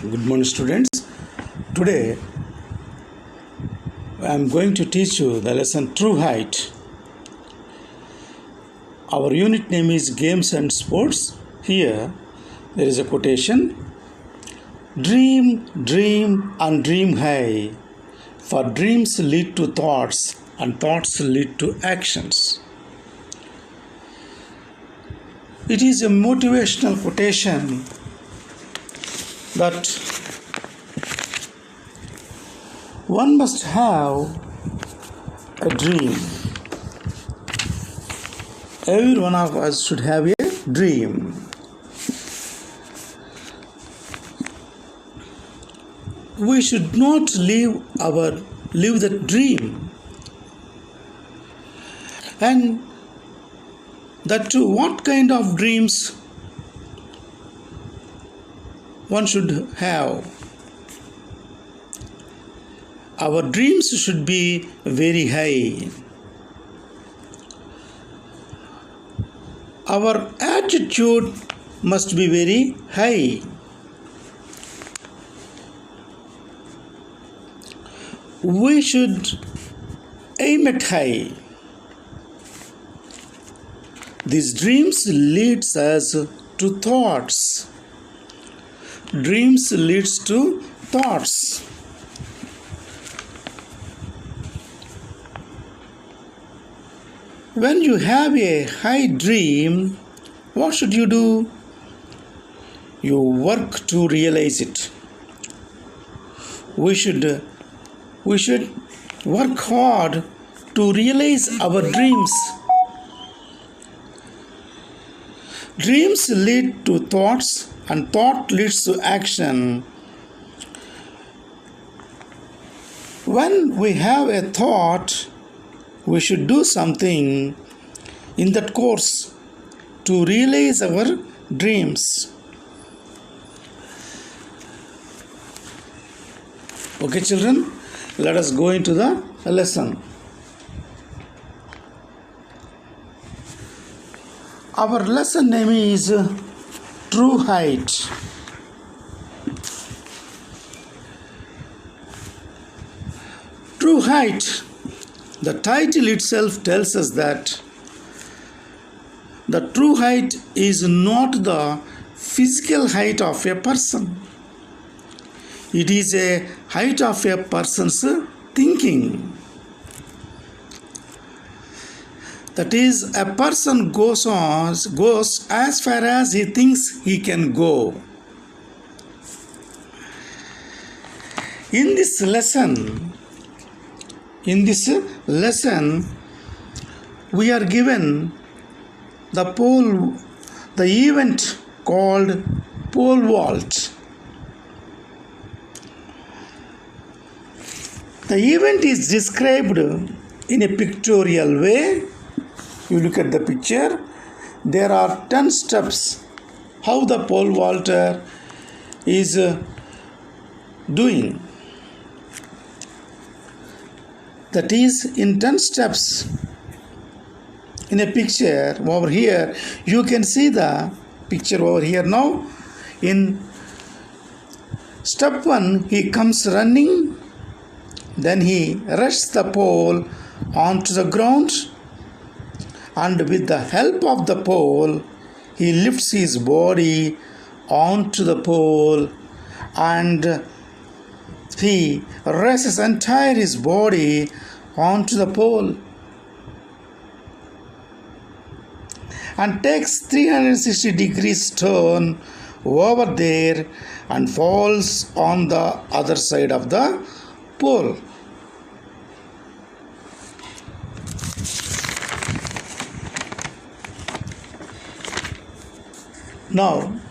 Good morning, students. Today I am going to teach you the lesson True Height. Our unit name is Games and Sports. Here there is a quotation: Dream, dream and dream high, for dreams lead to thoughts and thoughts lead to actions. It is a motivational quotation that one must have a dream. Every one of us should have a dream. We should not live the dream. And that too, what kind of dreams one should have? Our dreams should be very high. Our attitude must be very high. We should aim at high. These dreams leads us to thoughts. Dreams leads to thoughts. When you have a high dream, what should you do? You work to realize it. We should work hard to realize our dreams. Dreams lead to thoughts and thought leads to action. When we have a thought, we should do something in that course to realize our dreams. Okay, children, let us go into the lesson. Our lesson name is True Height. True Height. The title itself tells us that the true height is not the physical height of a person. It is a height of a person's thinking. That is, a person goes as far as he thinks he can go. In this lesson, we are given the event called pole vault. The event is described in a pictorial way. You look at the picture. There are 10 steps how the pole vaulter is doing. That is in 10 steps. In a picture over here, you can see the picture over here now. In step 1, he comes running. Then he rests the pole onto the ground. And with the help of the pole, he lifts his body onto the pole and he raises entire his body onto the pole and takes 360 degrees turn over there and falls on the other side of the pole. Now,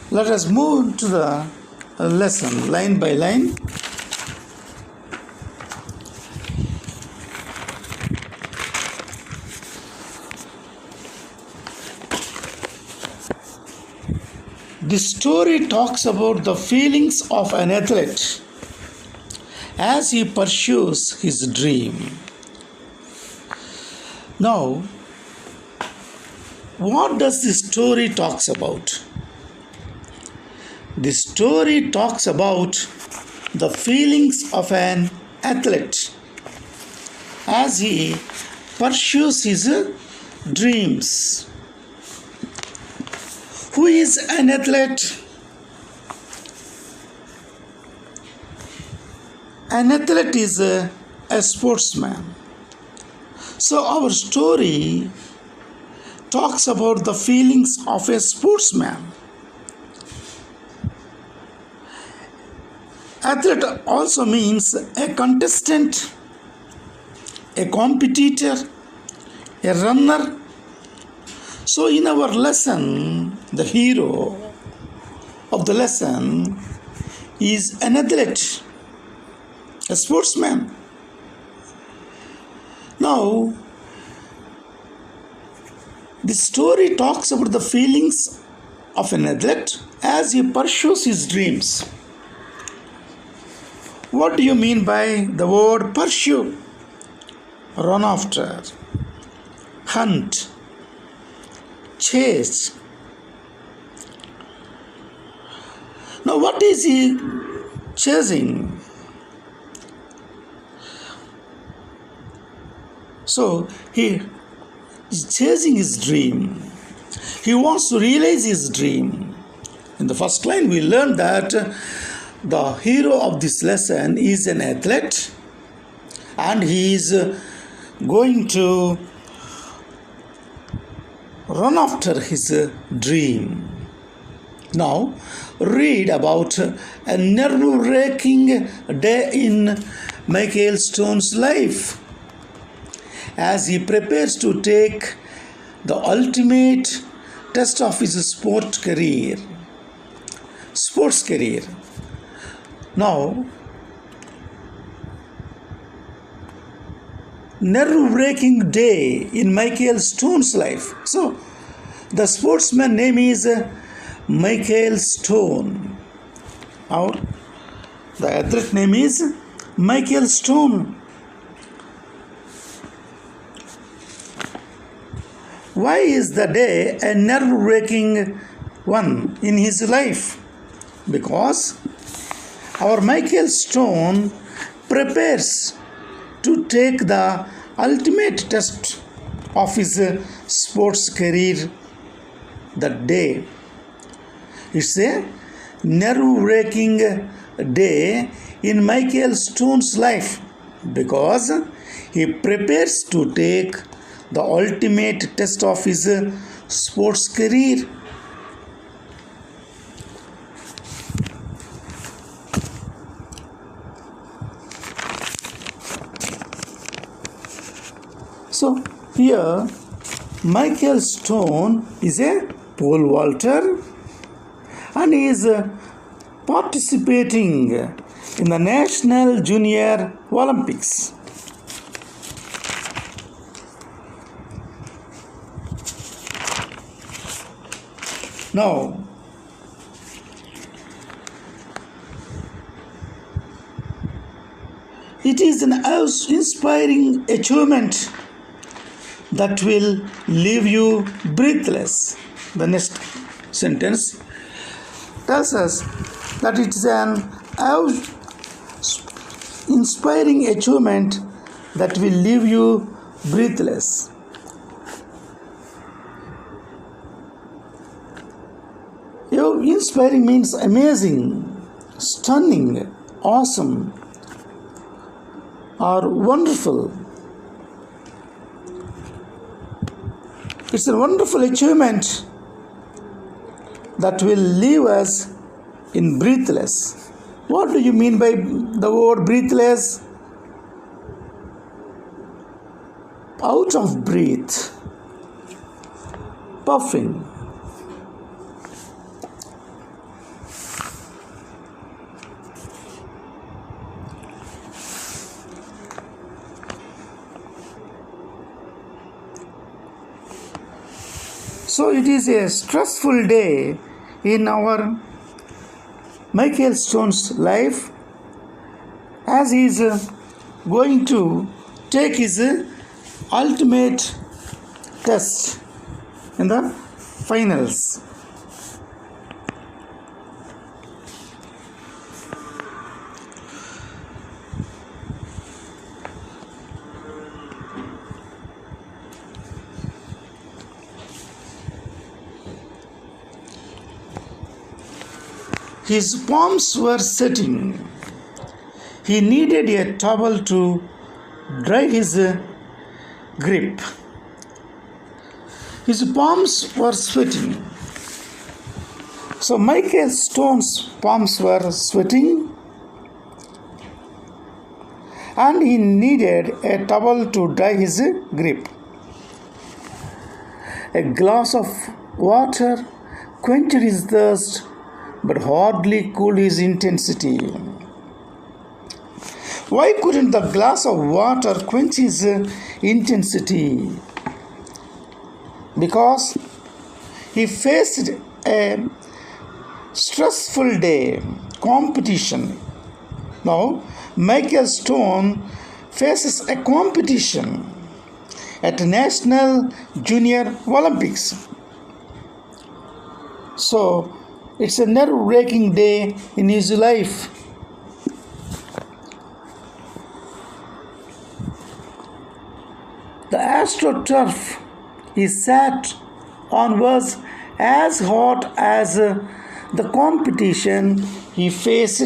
let us move to the lesson line by line. This story talks about the feelings of an athlete as he pursues his dream. Now, what does this story talks about? The story talks about the feelings of an athlete as he pursues his dreams. Who is an athlete? An athlete is a sportsman. So our story talks about the feelings of a sportsman. Athlete also means a contestant, a competitor, a runner. So in our lesson, the hero of the lesson is an athlete, a sportsman. Now, the story talks about the feelings of an athlete as he pursues his dreams. What do you mean by the word pursue? Run after, hunt, chase. Now, what is he chasing? So, he is chasing his dream. He wants to realize his dream. In the first line, we learned that the hero of this lesson is an athlete and he is going to run after his dream. Now, read about a nerve-wracking day in Michael Stone's life as he prepares to take the ultimate test of his sports career. Now, nerve-wracking day in Michael Stone's life. So, the sportsman name is Michael Stone. Or the athlete name is Michael Stone. Why is the day a nerve-wracking one in his life? Because our Michael Stone prepares to take the ultimate test of his sports career that day. It's a nerve-wracking day in Michael Stone's life because he prepares to take the ultimate test of his sports career. So here Michael Stone is a pole vaulter and he is participating in the National Junior Olympics. Now, it is an inspiring achievement that will leave you breathless. The next sentence tells us that it is an inspiring achievement that will leave you breathless. Inspiring means amazing, stunning, awesome, or wonderful. It's a wonderful achievement that will leave us in breathless. What do you mean by the word breathless? Out of breath, puffing. So it is a stressful day in our Michael Stone's life as he is going to take his ultimate test in the finals. His palms were sweating. He needed a towel to dry his grip. His palms were sweating. So Michael Stone's palms were sweating, and he needed a towel to dry his grip. A glass of water quenched his thirst, but hardly cooled his intensity. Why couldn't the glass of water quench his intensity? Because he faced a stressful day, competition. Now, Michael Stone faces a competition at National Junior Olympics. So, it's a nerve-wracking day in his life. The astroturf he sat on was as hot as the competition he faced.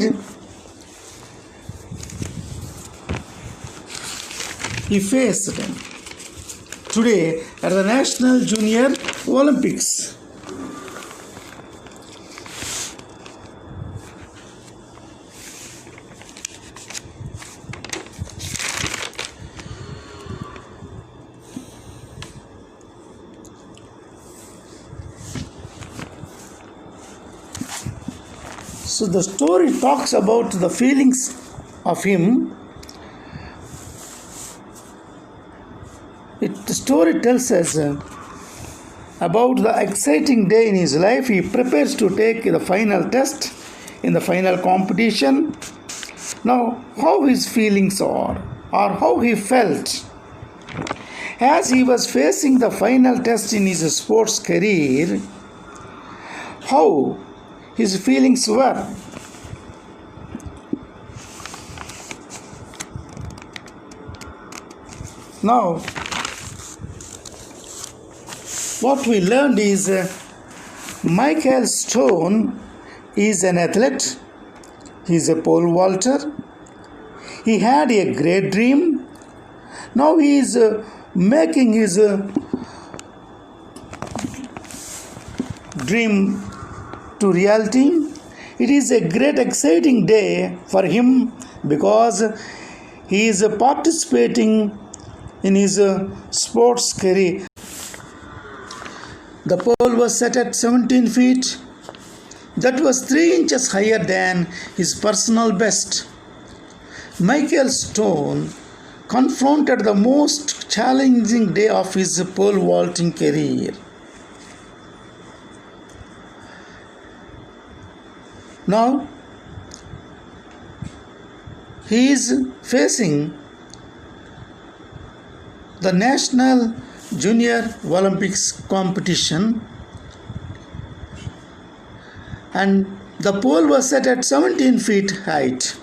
Today at the National Junior Olympics. So the story talks about the feelings of him. The story tells us about the exciting day in his life. He prepares to take the final test in the final competition. Now, how his feelings are, or how he felt as he was facing the final test in his sports career, how his feelings were. Now, what we learned is Michael Stone is an athlete. He is a pole vaulter. He had a great dream. Now he is making his dream to reality. It is a great exciting day for him because he is participating in his sports career. The pole was set at 17 feet. That was 3 inches higher than his personal best. Michael Stone confronted the most challenging day of his pole vaulting career. Now, he is facing the National Junior Olympics competition, and the pole was set at 17 feet height.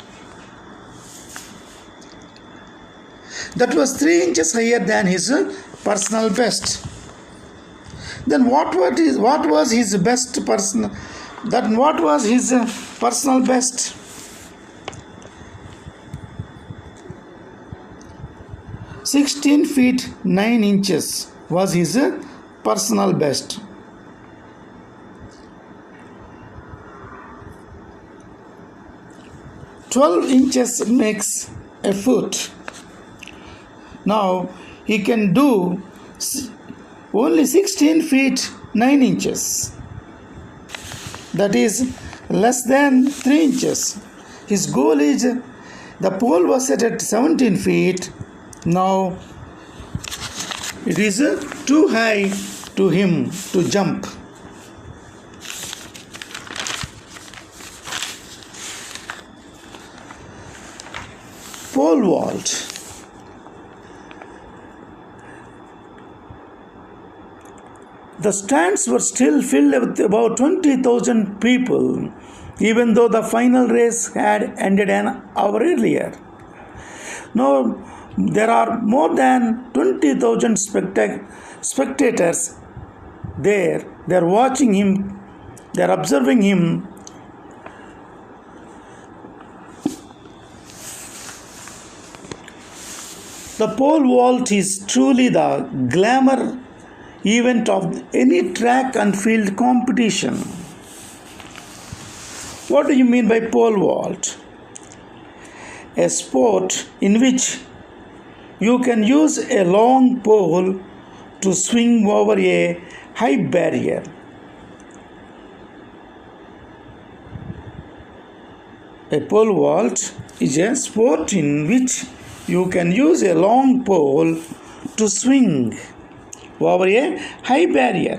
That was 3 inches higher than his personal best. Then what was his best personal? Then what was his personal best? "16 feet 9 inches was his personal best. "12 inches makes a foot. Now he can do only 16 feet 9 inches. That is less than 3 inches. His goal is, the pole was set at 17 feet. Now it is too high to him to jump. Pole vault. The stands were still filled with about 20,000 people, even though the final race had ended an hour earlier. Now, there are more than 20,000 spectators there. They are watching him, they are observing him The pole vault is truly the glamour event of any track and field competition. What do you mean by pole vault? A sport in which you can use a long pole to swing over a high barrier. A pole vault is a sport in which you can use a long pole to swing over a high barrier.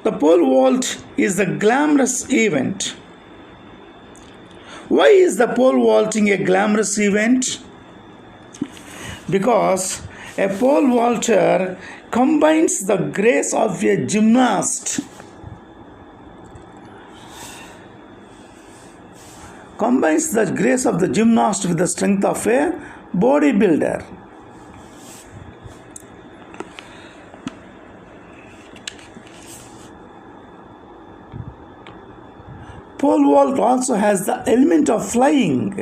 The pole vault is a glamorous event. Why is the pole vaulting a glamorous event? Because a pole vaulter combines the grace of a gymnast with the strength of a bodybuilder. Pole vault also has the element of flying,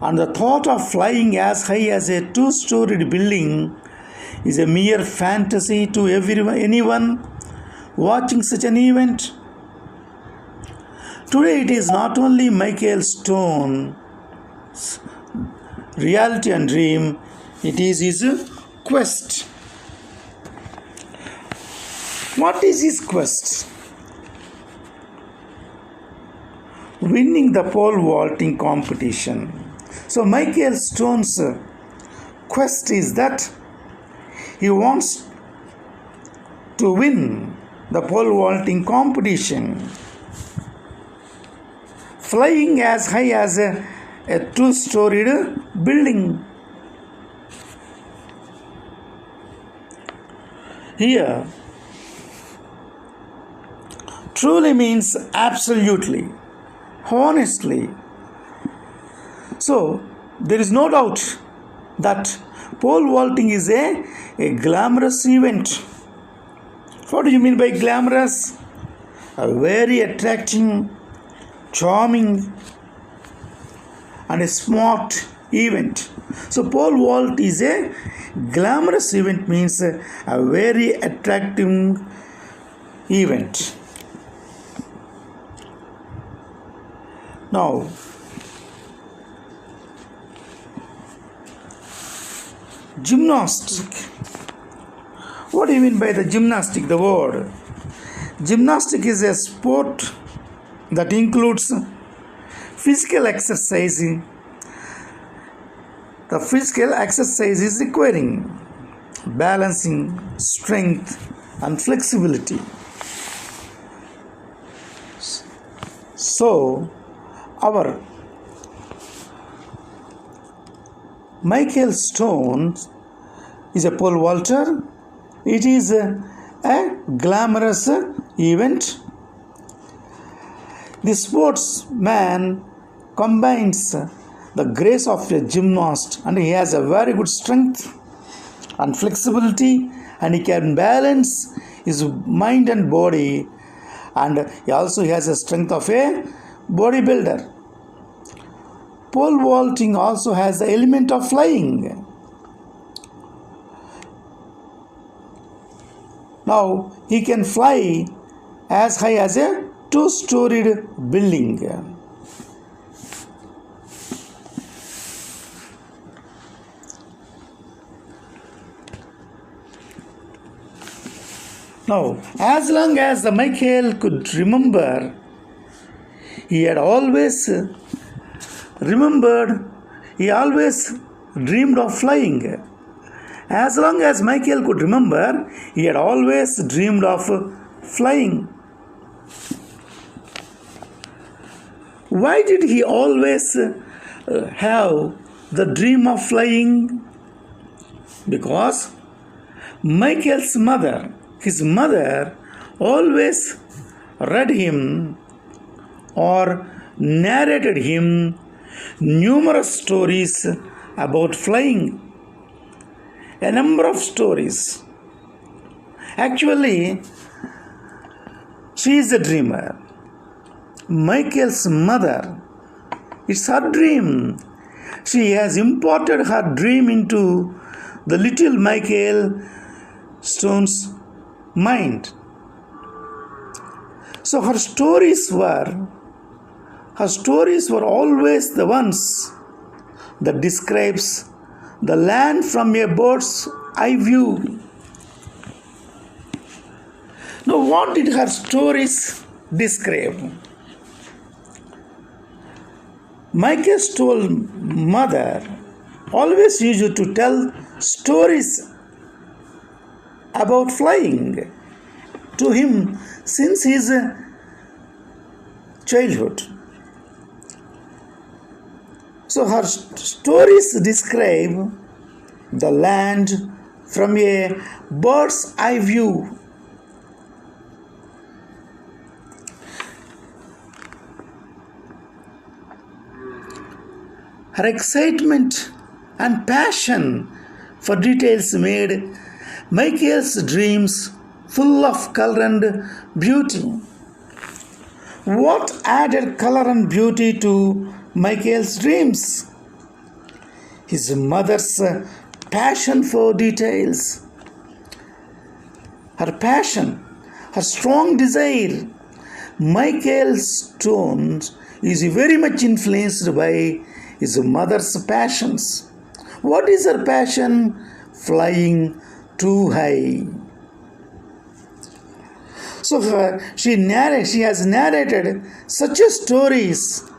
and the thought of flying as high as a two-storied building is a mere fantasy to anyone watching such an event. Today it is not only Michael Stone's reality and dream, it is his quest. What is his quest? Winning the pole vaulting competition. So Michael Stone's quest is that he wants to win the pole vaulting competition, flying as high as a two-storied building. Here, truly means absolutely, honestly. So, there is no doubt that pole vaulting is a glamorous event. What do you mean by glamorous? A very attracting, charming, and a smart event. So pole vault is a glamorous event, means a very attractive event. Now, gymnastic. What do you mean by the gymnastic? The word gymnastic is a sport that includes physical exercise. The physical exercise is requiring balancing, strength, and flexibility. So, our Michael Stone is a pole vaulter. It is a glamorous event. The sportsman combines the grace of a gymnast, and he has a very good strength and flexibility, and he can balance his mind and body, and he also has a strength of a bodybuilder. Pole vaulting also has the element of flying. Now he can fly as high as a two-storied building. Now, as long as the Michael could remember, he always dreamed of flying. As long as Michael could remember, he had always dreamed of flying. Why did he always have the dream of flying? Because Michael's mother, his mother, always read him or narrated him numerous stories about flying. A number of stories. Actually, she is a dreamer. Michael's mother It's her dream. She has imported her dream into the little Michael Stone's mind. So her stories were always the ones that describes the land from a bird's eye view. Now, what did her stories describe? Michael's mother always used to tell stories about flying to him since his childhood. So her stories describe the land from a bird's eye view. Her excitement and passion for details made Michael's dreams full of color and beauty. What added color and beauty to Michael's dreams? His mother's passion for details. Her passion, her strong desire. Michael Stone is very much influenced by his mother's passions. What is her passion? Flying too high. So she has narrated such stories,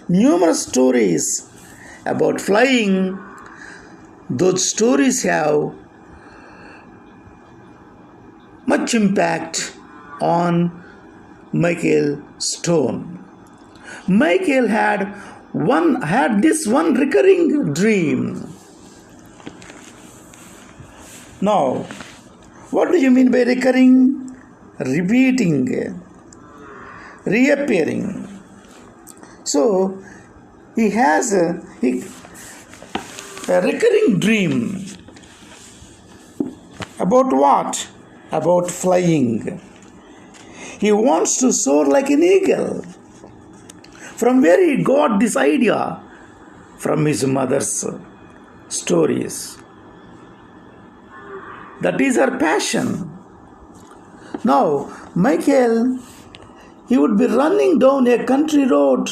numerous stories about flying. Those stories have much impact on Michael Stone. Michael had this one recurring dream. Now, what do you mean by recurring? Repeating, reappearing. So, he has a recurring dream. About what? About flying. He wants to soar like an eagle. From where he got this idea? From his mother's stories. That is her passion. Now, Michael, he would be running down a country road.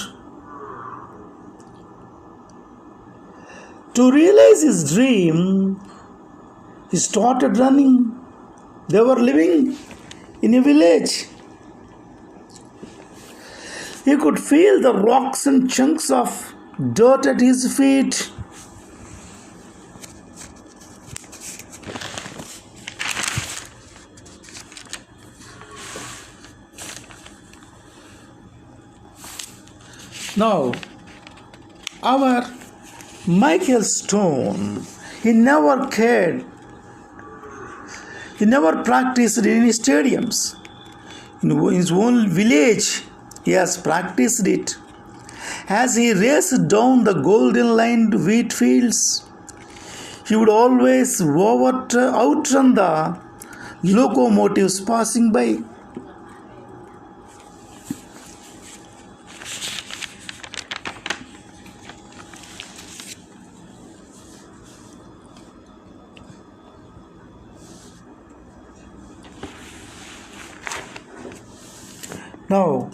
To realize his dream, he started running. They were living in a village. He could feel the rocks and chunks of dirt at his feet. Now, our Michael Stone, he never cared. He never practiced in any stadiums. In his own village, he has practiced it. As he raced down the golden lined wheat fields, he would always outrun the locomotives passing by. Now,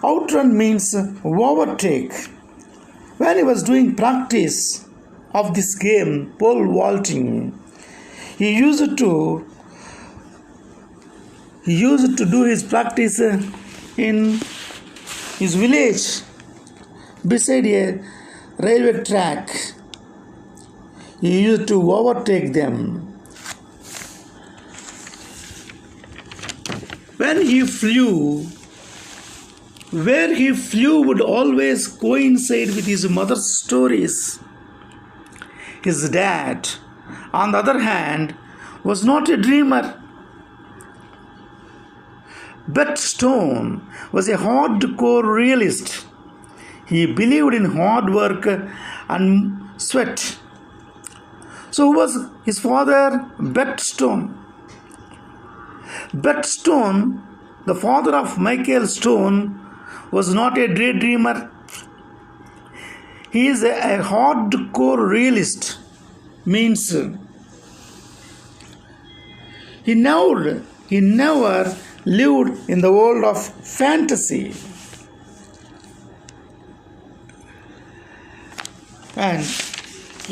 outrun means overtake. When he was doing practice of this game, pole vaulting, he used to do his practice in his village beside a railway track. He used to overtake them. When he flew, where he flew would always coincide with his mother's stories. His dad, on the other hand, was not a dreamer. But Stone was a hardcore realist. He believed in hard work and sweat. So who was his father? Bet Stone. Bet Stone, the father of Michael Stone, was not a daydreamer. He is a hardcore realist. Means he never lived in the world of fantasy. And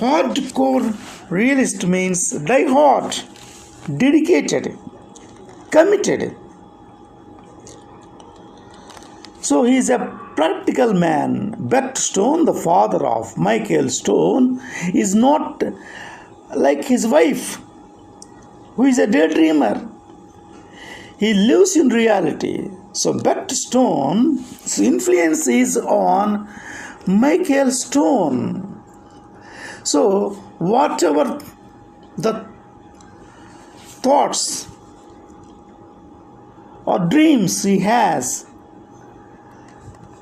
hardcore realist means die hard, dedicated, committed. So he is a practical man. Bert Stone, the father of Michael Stone, is not like his wife, who is a daydreamer. He lives in reality. So Bert Stone's influence is on Michael Stone. So whatever the thoughts or dreams he has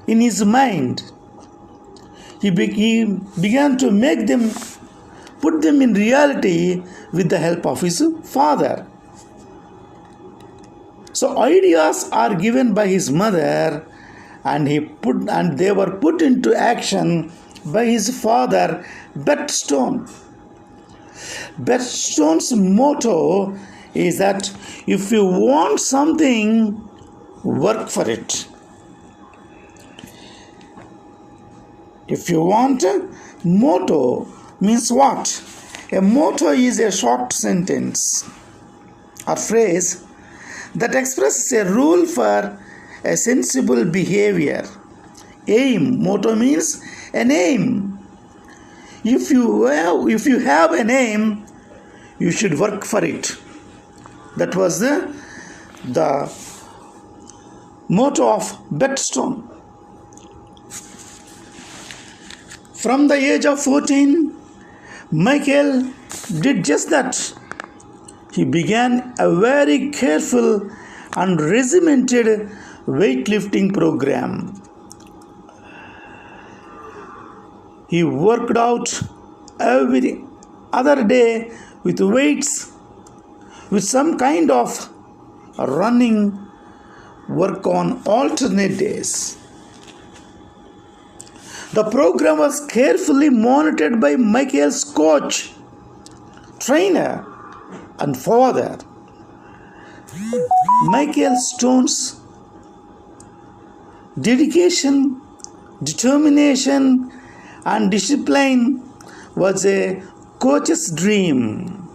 in his mind, he began to put them in reality with the help of his father. So ideas are given by his mother, and they were put into action by his father, Bert Stone. Bert Stone's motto is that if you want something, work for it. If you want a motto means what? A motto is a short sentence or phrase that expresses a rule for a sensible behavior. Aim. Motto means an aim. If you have an aim, you should work for it. That was the motto of Bert Stone. From the age of 14, Michael did just that. He began a very careful and regimented weightlifting program. He worked out every other day with weights, with some kind of running work on alternate days. The program was carefully monitored by Michael's coach, trainer, and father. Michael Stone's dedication, determination, and discipline was a coach's dream.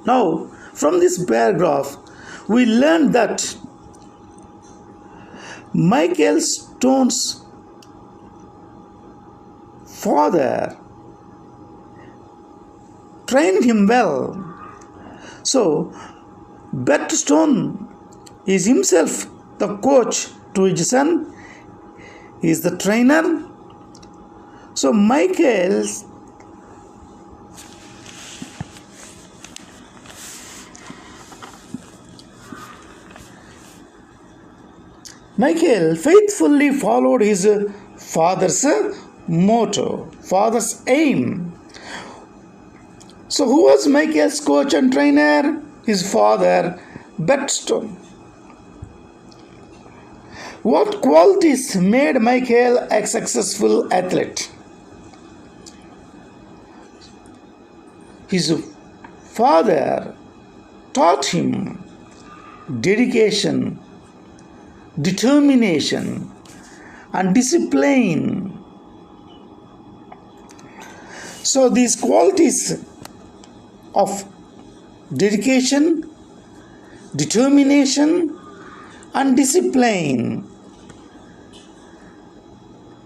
Now, from this paragraph, we learn that Michael Stone's father trained him well. So, Bert Stone is himself the coach to his son. He is the trainer. So, Michael faithfully followed his father's motto, father's aim. So who was Michael's coach and trainer? His father, Bert Stone. What qualities made Michael a successful athlete? His father taught him dedication, determination, and discipline. So these qualities of dedication, determination, and discipline,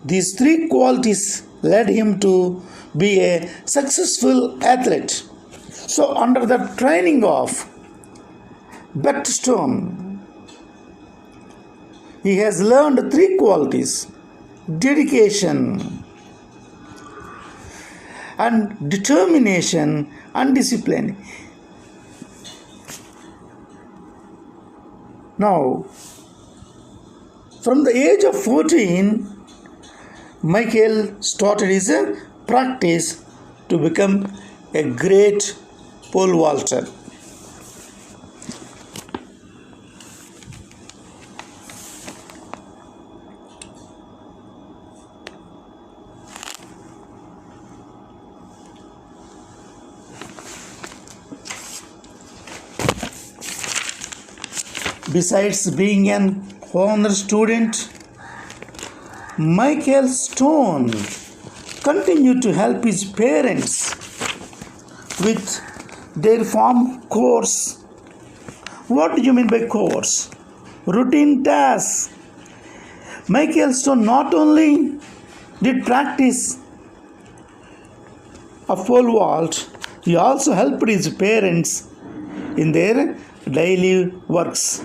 these three qualities led him to be a successful athlete. So under the training of Bert Stone, he has learned three qualities: dedication and determination and discipline. Now, from the age of 14, Michael started his practice to become a great pole vaulter. Besides being an honor student, Michael Stone continued to help his parents with their farm chores. What do you mean by chores? Routine tasks. Michael Stone not only did practice a pole vault, he also helped his parents in their daily works.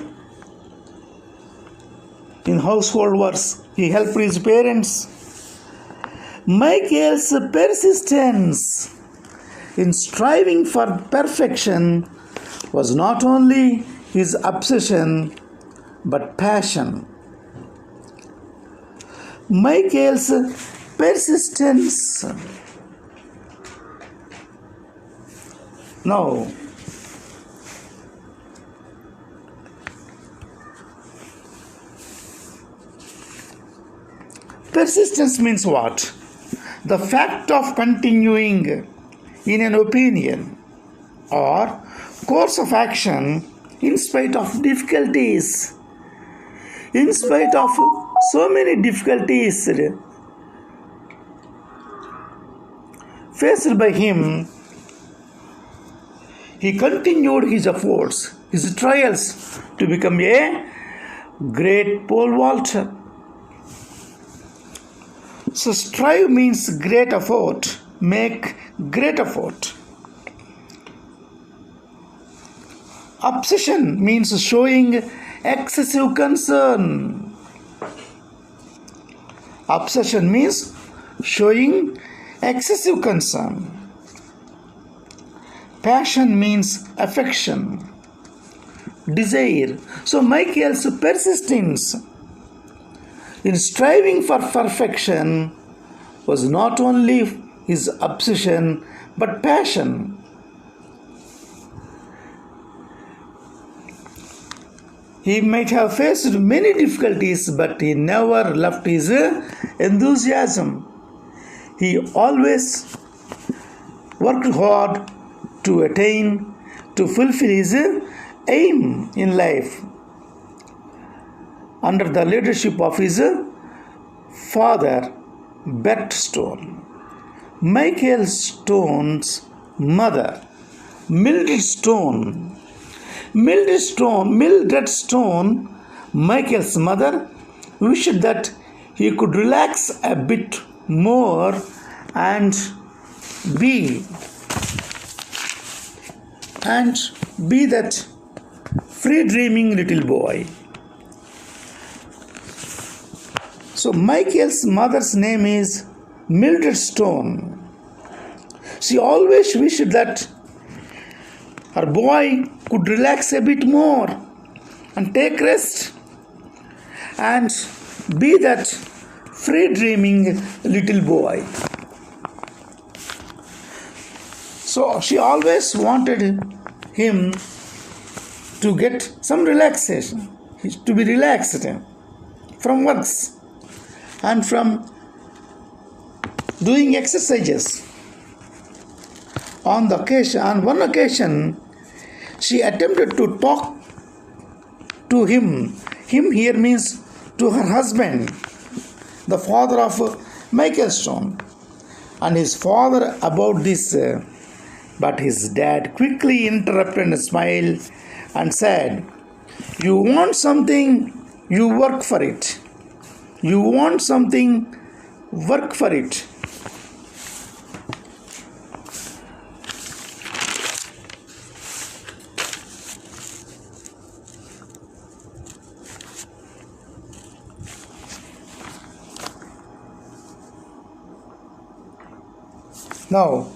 In household works, he helped his parents. Michael's persistence in striving for perfection was not only his obsession but passion. Michael's persistence. Now, persistence means what? The fact of continuing in an opinion or course of action in spite of difficulties. In spite of so many difficulties faced by him, he continued his efforts, his trials to become a great pole vaulter. So strive means great effort, make great effort. Obsession means showing excessive concern. Obsession means showing excessive concern. Passion means affection, desire. So Michael's persistence in striving for perfection was not only his obsession but passion. He might have faced many difficulties, but he never left his enthusiasm. He always worked hard to attain, to fulfill his aim in life under the leadership of his father, Beth Stone. Michael Stone's mother, Mildred Stone. Mildred Stone, Michael's mother, wished that he could relax a bit more and be that free dreaming little boy. So Michael's mother's name is Mildred Stone. She always wished that her boy could relax a bit more and take rest and be that free dreaming little boy. So she always wanted him to get some relaxation, to be relaxed from works and from doing exercises. On one occasion, she attempted to talk to him. Him here means to her husband, the father of Michael Stone, and his father about this. But his dad quickly interrupted and smiled and said, "You want something, you work for it. You want something, work for it." Now,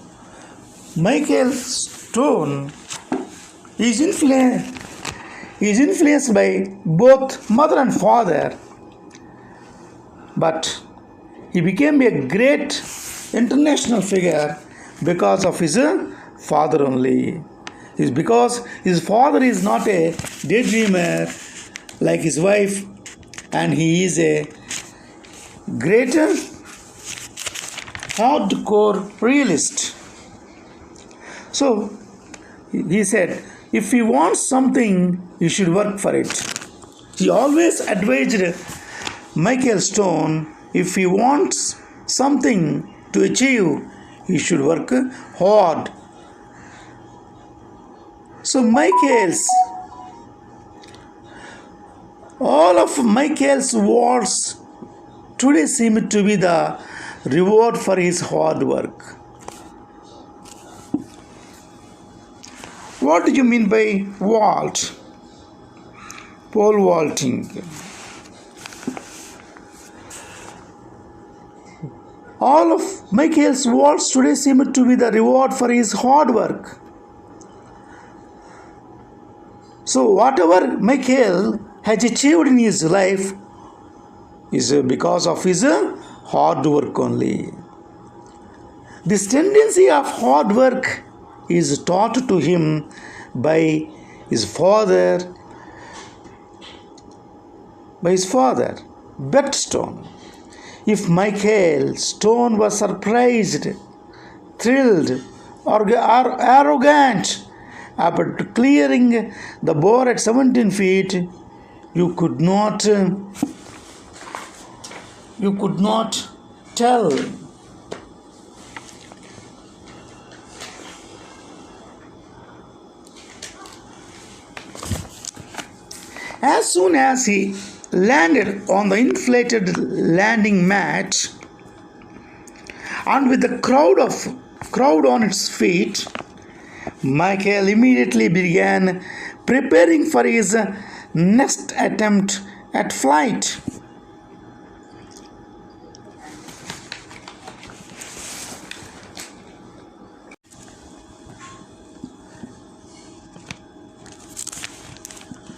Michael Stone is influenced by both mother and father, but he became a great international figure because of his father only. It's because his father is not a daydreamer like his wife, and he is a greater hardcore realist. So he said, if you want something, you should work for it. He always advised Michael Stone, if he wants something to achieve, he should work hard. So all of Michael's words today seem to be the reward for his hard work. What do you mean by vault? Pole vaulting. All of Michael's words today seem to be the reward for his hard work. So whatever Michael has achieved in his life is because of his hard work only. This tendency of hard work is taught to him by his father, Bet Stone. If Michael Stone was surprised, thrilled, or arrogant after clearing the bore at 17 feet, you could not tell. As soon as he landed on the inflated landing mat and with the crowd on its feet, Michael immediately began preparing for his next attempt at flight.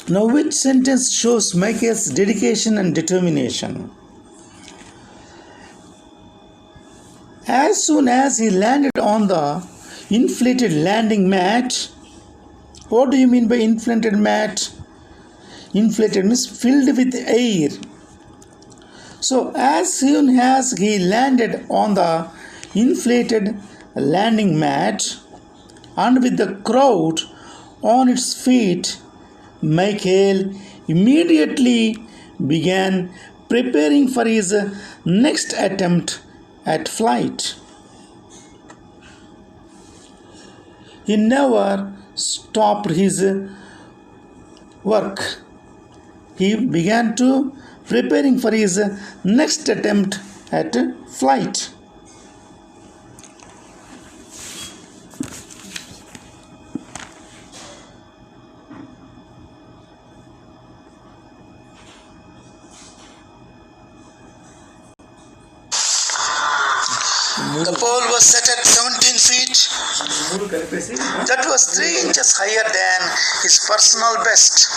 Now, which sentence shows Michael's dedication and determination? As soon as he landed on the inflated landing mat, what do you mean by inflated mat? Inflated means filled with air. So, as soon as he landed on the inflated landing mat and with the crowd on its feet, Michael immediately began preparing for his next attempt at flight. He never stopped his work. He began to preparing for his next attempt at flight. The pole was set at 17 feet. That was 3 inches higher than his personal best.